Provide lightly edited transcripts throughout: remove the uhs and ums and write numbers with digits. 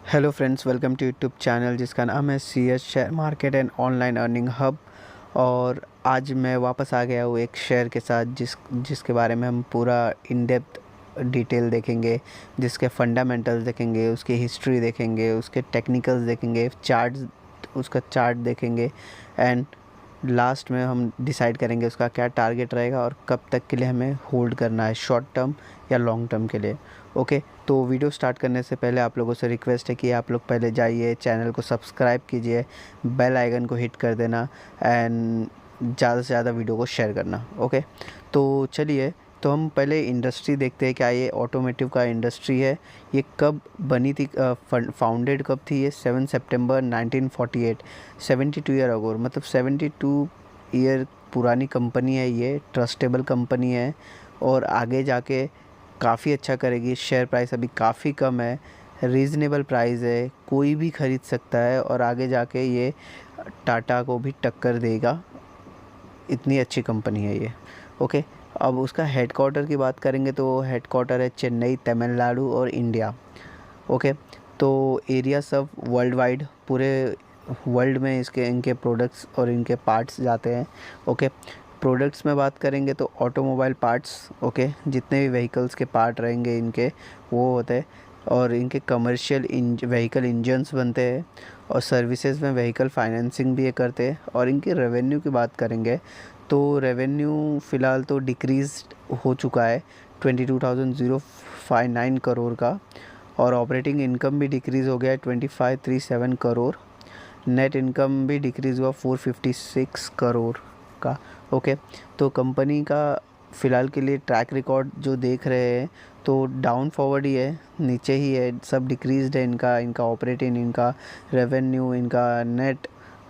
Hello friends, welcome to YouTube channel जिसका नाम है CS share market and online earning hub. और आज मैं वापस आ गया हूँ एक शेयर के साथ जिसके बारे में हम पूरा इन डेप्थ डिटेल देखेंगे, जिसके फंडामेंटल्स देखेंगे, उसकी हिस्ट्री देखेंगे, उसके टेक्निकल्स देखेंगे, उसका चार्ट देखेंगे एंड लास्ट में हम डिसाइड करेंगे उसका क्या टारगेट रहेगा और कब तक के लिए हमें होल्ड करना है, शॉर्ट टर्म या लॉन्ग टर्म के लिए। ओके, तो वीडियो स्टार्ट करने से पहले आप लोगों से रिक्वेस्ट है कि आप लोग पहले जाइए चैनल को सब्सक्राइब कीजिए, बेल आइकन को हिट कर देना एंड ज़्यादा से ज़्यादा वीडियो को शेयर करना। ओके, तो चलिए, तो हम पहले इंडस्ट्री देखते हैं। क्या ये ऑटोमेटिव का इंडस्ट्री है? ये कब बनी थी, फाउंडेड कब थी? ये 7 सितंबर 1948, 72 ईयर अगो, मतलब 72 ईयर पुरानी कंपनी है। ये ट्रस्टेबल कंपनी है और आगे जाके काफ़ी अच्छा करेगी। शेयर प्राइस अभी काफ़ी कम है, रीज़नेबल प्राइस है, कोई भी ख़रीद सकता है और आगे जाके ये टाटा को भी टक्कर देगा, इतनी अच्छी कंपनी है ये। ओके, अब उसका हेडक्वार्टर की बात करेंगे तो हेडक्वार्टर है चेन्नई, तमिलनाडु और इंडिया। ओके, तो एरिया सब वर्ल्ड वाइड, पूरे वर्ल्ड में इनके प्रोडक्ट्स और इनके पार्ट्स जाते हैं। ओके, प्रोडक्ट्स में बात करेंगे तो ऑटोमोबाइल पार्ट्स, ओके, जितने भी व्हीकल्स के पार्ट रहेंगे इनके वो होते हैं। और इनके कमर्शियल व्हीकल इंजन्स बनते हैं और सर्विसेज में व्हीकल फाइनेंसिंग भी ये करते हैं। और इनकी रेवेन्यू की बात करेंगे तो रेवेन्यू फ़िलहाल तो डिक्रीज़ हो चुका है 22,059 करोड़ का, और ऑपरेटिंग इनकम भी डिक्रीज़ हो गया है 2537 करोड़। नेट इनकम भी डिक्रीज़ हुआ 456 करोड़ का। ओके, तो कंपनी का फ़िलहाल के लिए ट्रैक रिकॉर्ड जो देख रहे हैं तो डाउन फॉरवर्ड ही है, नीचे ही है, सब डिक्रीज़ड है इनका ऑपरेटिंग, इनका रेवेन्यू, इनका नेट।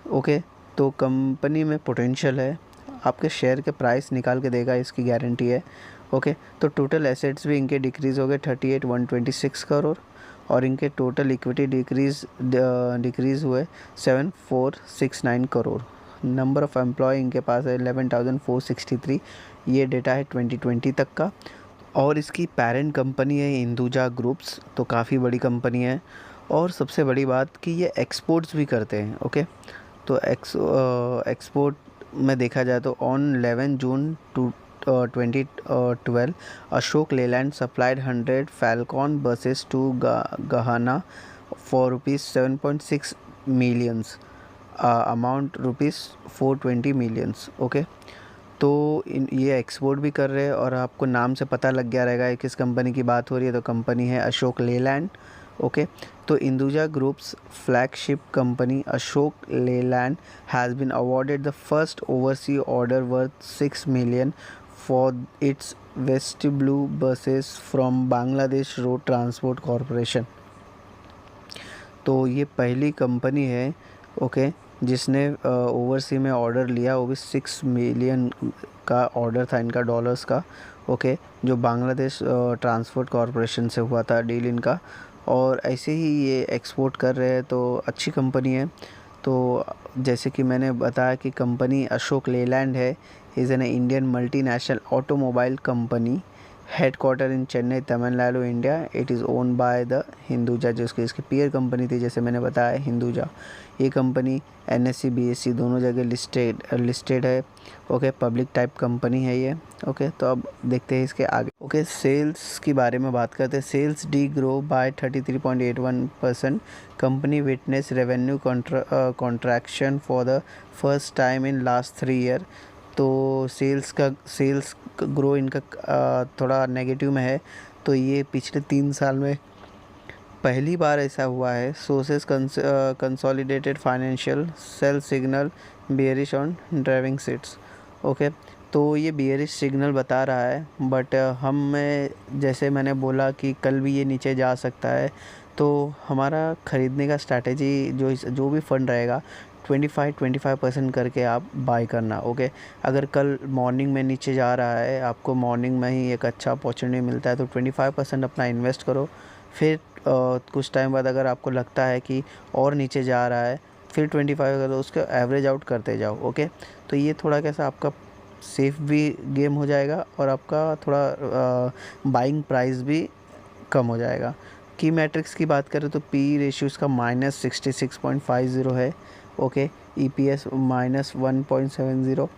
ओके, तो कंपनी में पोटेंशियल है, आपके शेयर के प्राइस निकाल के देगा, इसकी गारंटी है। ओके, तो टोटल एसेट्स भी इनके डिक्रीज़ हो गए 38,126 करोड़ और इनके टोटल इक्विटी डिक्रीज़ हुए 7,469 करोड़। नंबर ऑफ़ एम्प्लॉय इनके पास है 11,463, ये डेटा है 2020 तक का। और इसकी पेरेंट कंपनी है हिंदुजा ग्रुप्स, तो काफ़ी बड़ी कंपनी है। और सबसे बड़ी बात कि ये एक्सपोर्ट्स भी करते हैं। ओके, तो एक्सपोर्ट में देखा जाए तो on 11 June 2012 Ashok Leyland supplied 100 Falcon buses to Ghana for ₹7.6 millions, amount ₹420 millions. Okay, तो ये एक्सपोर्ट भी कर रहे हैं और आपको नाम से पता लग गया रहेगा किस कंपनी की बात हो रही है, तो कंपनी है अशोक लेलैंड। ओके, तो Hinduja group's flagship company Ashok Leyland has been awarded the first overseas order worth 6 million for its west blue buses from Bangladesh road transport corporation. तो ये पहली कंपनी है, ओके, जिसने ओवरसी में ऑर्डर लिया, वो भी 6 मिलियन का ऑर्डर था इनका, डॉलर्स का। ओके, जो बांग्लादेश ट्रांसपोर्ट कॉरपोरेशन से हुआ था डील इनका, और ऐसे ही ये एक्सपोर्ट कर रहे हैं, तो अच्छी कंपनी है। तो जैसे कि मैंने बताया कि कंपनी अशोक लेलैंड है, is an Indian multinational automobile company, headquarter in Chennai, Tamil Nadu, India. It is own by the Hinduja, जो इसकी पीयर कंपनी थी, जैसे मैंने बताया हिंदुजा। ये कंपनी NSE BSE दोनों जगह लिस्टेड है। ओके, पब्लिक टाइप कंपनी है ये। ओके, तो अब देखते हैं इसके आगे। ओके, सेल्स की बारे में बात करते हैं। Sales degrow by 33.81%। Company witness revenue contraction for the first time in last 3 year. तो सेल्स ग्रो इनका थोड़ा नेगेटिव में है, तो ये पिछले 3 साल में पहली बार ऐसा हुआ है। Sources consolidated financial sale signal bearish on driving seats. Okay, तो ये बियरिश सिग्नल बता रहा है, बट हमें, जैसे मैंने बोला कि कल भी ये नीचे जा सकता है, तो हमारा ख़रीदने का स्ट्रैटेजी जो भी फंड रहेगा 25% करके आप बाय करना। ओके, अगर कल मॉर्निंग में नीचे जा रहा है, आपको मॉर्निंग में ही एक अच्छा अपॉर्चुनिटी मिलता है, तो 25% अपना इन्वेस्ट करो। फिर कुछ टाइम बाद अगर आपको लगता है कि और नीचे जा रहा है, फिर 25 करो, उसको एवरेज आउट करते जाओ। ओके, तो ये थोड़ा कैसा आपका सेफ भी गेम हो जाएगा और आपका थोड़ा बाइंग प्राइस भी कम हो जाएगा। की मैट्रिक्स की बात करें तो पी रेशियो इसका -66.50 है। Okay, EPS -1.70,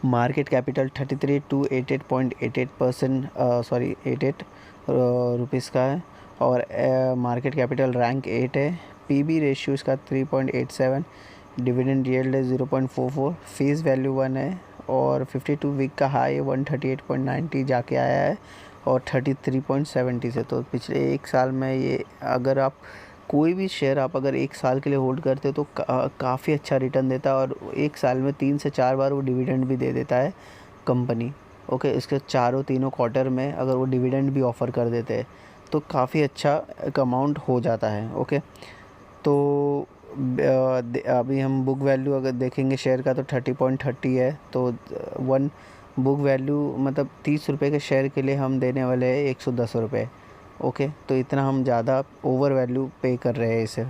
market capital 33 to 88.88%, sorry 88 rupees का है, और मार्केट कैपिटल रैंक 8 है। PB रेशियो इसका 3.87, डिविडेंड यील्ड है 0.44, फेस वैल्यू 1 है, और 52 वीक का हाई 138.90 जाके आया है, और 33.70 से। तो पिछले एक साल में ये, अगर आप कोई भी शेयर आप अगर एक साल के लिए होल्ड करते हो तो काफ़ी अच्छा रिटर्न देता है, और एक साल में 3 से 4 बार वो डिविडेंड भी दे देता है कंपनी। ओके, इसके तीनों क्वार्टर में अगर वो डिविडेंड भी ऑफ़र कर देते हैं तो काफ़ी अच्छा एक अमाउंट हो जाता है। ओके, तो अभी हम बुक वैल्यू अगर देखेंगे शेयर का तो 30.30 है। तो वन बुक वैल्यू मतलब 30 रुपये के शेयर के लिए हम देने वाले हैं 110 रुपये। ओके, तो इतना हम ज़्यादा ओवर वैल्यू पे कर रहे हैं इसे।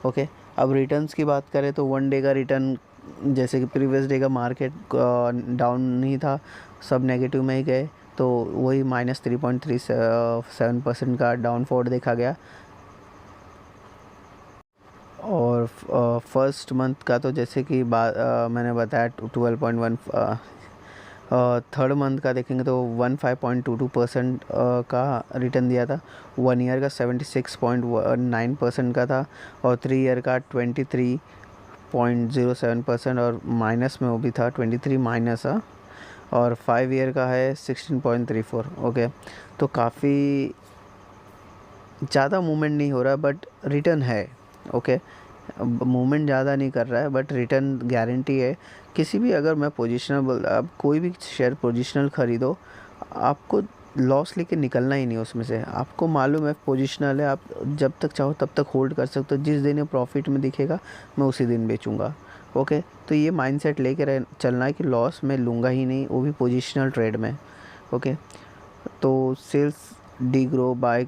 ओके, अब रिटर्न्स की बात करें तो 1 डे का रिटर्न, जैसे कि प्रीवियस डे का मार्केट डाउन नहीं था, सब नेगेटिव में ही गए, तो वही -3.37% का डाउनफॉल देखा गया। और फर्स्ट मंथ का तो जैसे कि मैंने बताया 12.1, थर्ड मंथ का देखेंगे तो 15.22% का रिटर्न दिया था। 1 ईयर का 76.19% का था, और 3 ईयर का 23.07%, और माइनस में वो भी था 23 माइनस, और 5 ईयर का है 16.34। ओके, तो काफ़ी ज़्यादा मूवमेंट नहीं हो रहा बट रिटर्न है। ओके, मूवमेंट ज़्यादा नहीं कर रहा है बट रिटर्न गारंटी है। किसी भी, अगर मैं पोजिशनल, अब कोई भी शेयर पोजिशनल ख़रीदो, आपको लॉस लेके निकलना ही नहीं उसमें से। आपको मालूम है पोजिशनल है, आप जब तक चाहो तब तक होल्ड कर सकते हो, जिस दिन ये प्रॉफिट में दिखेगा मैं उसी दिन बेचूंगा। ओके, तो ये माइंडसेट लेके चलना है कि लॉस मैं लूँगा ही नहीं, वो भी पोजिशनल ट्रेड में। ओके, तो sales degrow by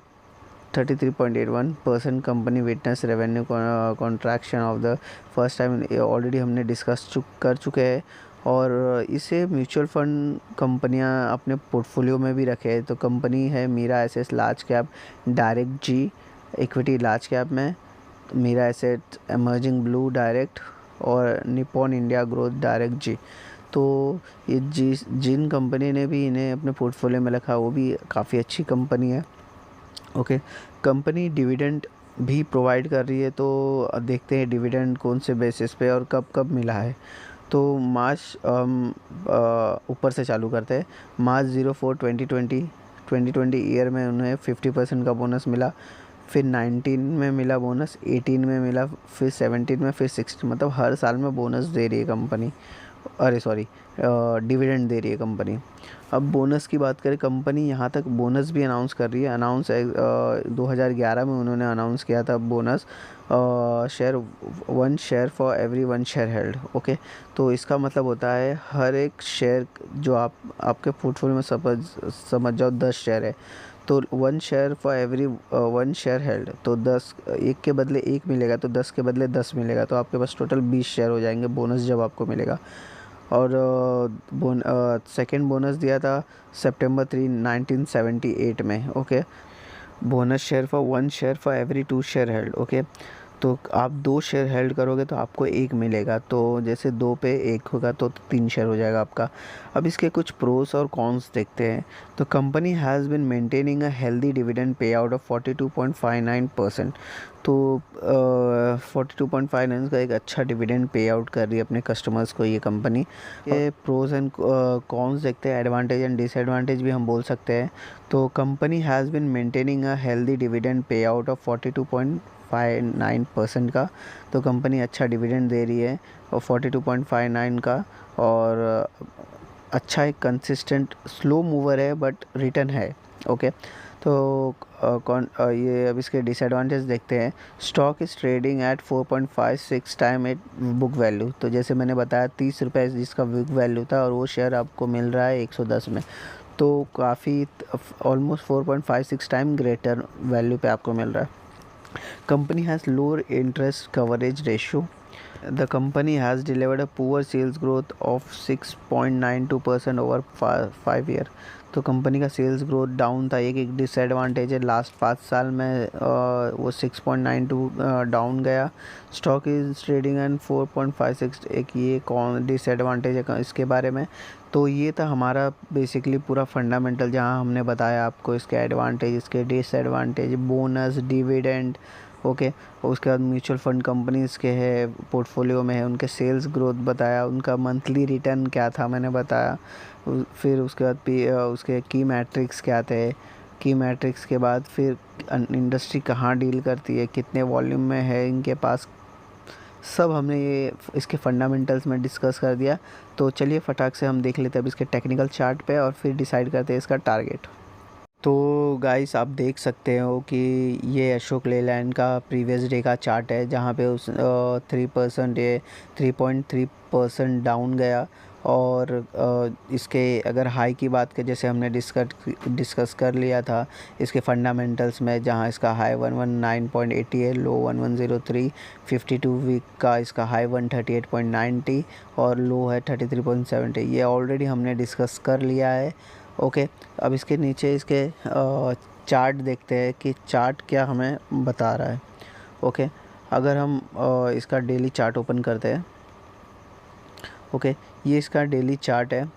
33.81%, company witness revenue contraction of the first time, already हमने डिस्कस कर चुके हैं। और इसे म्यूचुअल फंड कंपनियां अपने पोर्टफोलियो में भी रखे। तो कंपनी है Mirae asset large cap direct G equity large cap में, Mirae asset emerging blue direct, और Nippon India growth direct G. तो ये जिन कंपनी ने भी इन्हें अपने पोर्टफोलियो में रखा वो भी काफ़ी अच्छी कंपनी है। ओके, कंपनी डिविडेंड भी प्रोवाइड कर रही है, तो देखते हैं डिविडेंड कौन से बेसिस पे और कब कब मिला है। तो मार्च, ऊपर से चालू करते हैं। मार्च 04/2020 ईयर में उन्हें 50% का बोनस मिला, फिर 19 में मिला बोनस, 18 में मिला, फिर 17 में, फिर 16, मतलब हर साल में बोनस दे रही है कंपनी, अरे सॉरी, डिविडेंड दे रही है कंपनी। अब बोनस की बात करें, कंपनी यहाँ तक बोनस भी अनाउंस कर रही है। 2011 में उन्होंने अनाउंस किया था bonus, share 1 share for every 1 share held. Okay, तो इसका मतलब होता है हर एक शेयर जो आपके पोर्टफोलियो में समझ जाओ 10 शेयर है, तो 1 share for every 1 share held, तो 10, एक के बदले 1 मिलेगा तो 10 के बदले 10 मिलेगा, तो आपके पास टोटल 20 शेयर हो जाएंगे बोनस जब आपको मिलेगा। और सेकेंड बोनस दिया था सितंबर 3, 1978 में। Okay, bonus share for 1 share for every 2 share held. Okay, तो आप 2 शेयर हेल्ड करोगे तो आपको 1 मिलेगा, तो जैसे 2 पे 1 होगा तो 3 शेयर हो जाएगा आपका। अब इसके कुछ प्रोस और कॉन्स देखते हैं। तो company has been maintaining a healthy dividend pay out of 42.59%। तो 42.59 का एक अच्छा डिविडेंड पे आउट कर रही है अपने कस्टमर्स को ये कंपनी। ये प्रोज एंड कॉन्स देखते हैं, एडवांटेज एंड डिसएडवांटेज भी हम बोल सकते हैं। तो company has been maintaining a healthy dividend pay out of 42.59% का, तो कंपनी अच्छा डिविडेंड दे रही है, और 42.59 का, और अच्छा एक कंसिस्टेंट स्लो मूवर है बट रिटर्न है। ओके, तो ये अब इसके डिसएडवांटेज देखते हैं। Stock is trading at 4.56 time at book value. तो जैसे मैंने बताया 30 रुपये जिसका बुक वैल्यू था, और वो शेयर आपको मिल रहा है 110 में, तो काफ़ी ऑलमोस्ट 4.56 टाइम ग्रेटर वैल्यू पे आपको मिल रहा है। Company has lower interest coverage ratio. The company has delivered a poor sales growth of 6.92% over 5 year। तो कंपनी का सेल्स ग्रोथ डाउन था, एक डिसएडवांटेज है लास्ट 5 साल में, वो 6.92 डाउन गया। स्टॉक इज ट्रेडिंग एंड 4.56, एक ये कौन डिसएडवांटेज है इसके बारे में। तो ये था हमारा बेसिकली पूरा फंडामेंटल, जहाँ हमने बताया आपको इसके एडवांटेज, इसके डिसएडवांटेज, बोनस, डिविडेंड, ओके। उसके बाद म्यूचुअल फंड कंपनीज़ के है पोर्टफोलियो में है, उनके सेल्स ग्रोथ बताया, उनका मंथली रिटर्न क्या था मैंने बताया। फिर उसके बाद उसके की मैट्रिक्स क्या थे, की मैट्रिक्स के बाद फिर इंडस्ट्री कहाँ डील करती है, कितने वॉल्यूम में है इनके पास, सब हमने ये इसके फंडामेंटल्स में डिस्कस कर दिया। तो चलिए फटाक से हम देख लेते हैं अब इसके टेक्निकल चार्ट पे और फिर डिसाइड करते हैं इसका टारगेट। तो गाइस आप देख सकते हो कि ये अशोक लेलैंड का प्रीवियस डे का चार्ट है, जहाँ पे उस 3% ये 3.3% डाउन गया। और इसके अगर हाई की बात करें, जैसे हमने डिस्कस कर लिया था इसके फंडामेंटल्स में, जहाँ इसका हाई 119.80 है, लो 1103, 52 वीक का इसका हाई 138.90 और लो है 33.70। ये ऑलरेडी हमने डिस्कस कर लिया है, ओके। अब इसके नीचे इसके चार्ट देखते हैं कि चार्ट क्या हमें बता रहा है, ओके। अगर हम इसका डेली चार्ट ओपन करते हैं, ओके, ये इसका डेली चार्ट है,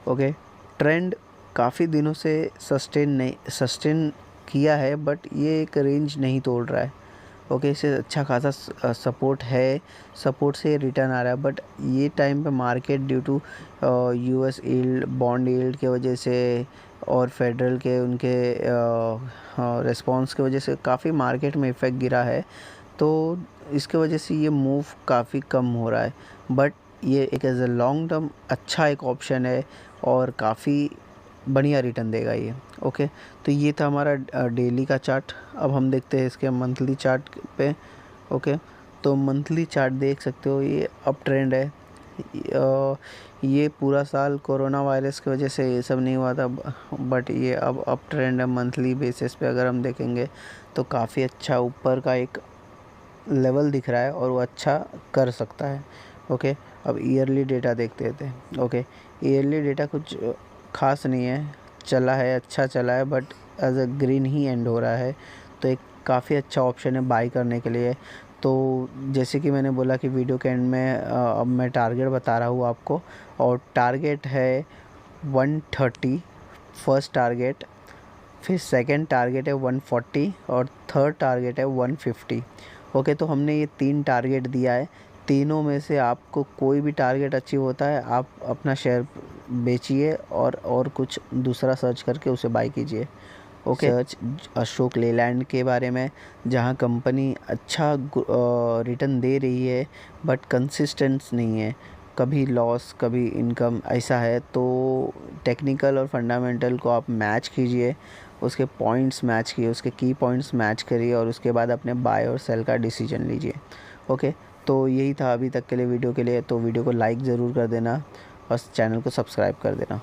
ओके। ट्रेंड काफ़ी दिनों से सस्टेन किया है, बट ये एक रेंज नहीं तोड़ रहा है, ओके। इसे अच्छा खासा सपोर्ट है, सपोर्ट से रिटर्न आ रहा है, बट ये टाइम पे market due to US yield, bond yield के वजह से और फेडरल के उनके रिस्पॉन्स की वजह से काफ़ी मार्केट में इफ़ेक्ट गिरा है। तो इसके वजह से ये मूव काफ़ी कम हो रहा है, बट ये एक एज अ लॉन्ग टर्म अच्छा एक ऑप्शन है और काफ़ी बढ़िया रिटर्न देगा ये, ओके। तो ये था हमारा डेली का चार्ट। अब हम देखते हैं इसके मंथली चार्ट पे, ओके। तो मंथली चार्ट देख सकते हो, ये अप ट्रेंड है। ये पूरा साल कोरोना वायरस की वजह से ये सब नहीं हुआ था, बट ये अब अप ट्रेंड है। मंथली बेसिस पे अगर हम देखेंगे तो काफ़ी अच्छा ऊपर का एक लेवल दिख रहा है और वो अच्छा कर सकता है, ओके। अब ईयरली डेटा देखते थे, ओके। ईयरली डेटा कुछ खास नहीं है, चला है, अच्छा चला है, बट एज अ ग्रीन ही एंड हो रहा है। तो एक काफ़ी अच्छा ऑप्शन है बाई करने के लिए। तो जैसे कि मैंने बोला कि वीडियो के एंड में अब मैं टारगेट बता रहा हूँ आपको, और टारगेट है 130 फर्स्ट टारगेट, फिर सेकंड टारगेट है 140 और थर्ड टारगेट है 150, ओके। तो हमने ये 3 टारगेट दिया है, तीनों में से आपको कोई भी टारगेट अचीव होता है, आप अपना शेयर बेचिए और कुछ दूसरा सर्च करके उसे बाई कीजिए, ओके। सर्च अशोक लेलैंड के बारे में, जहां कंपनी अच्छा रिटर्न दे रही है बट कंसिस्टेंट नहीं है, कभी लॉस कभी इनकम ऐसा है। तो टेक्निकल और फंडामेंटल को आप मैच कीजिए, उसके पॉइंट्स मैच किए, उसके की पॉइंट्स मैच करिए और उसके बाद अपने बाय और सेल का डिसीजन लीजिए, ओके। तो यही था अभी तक के लिए वीडियो के लिए। तो वीडियो को लाइक ज़रूर कर देना और चैनल को सब्सक्राइब कर देना।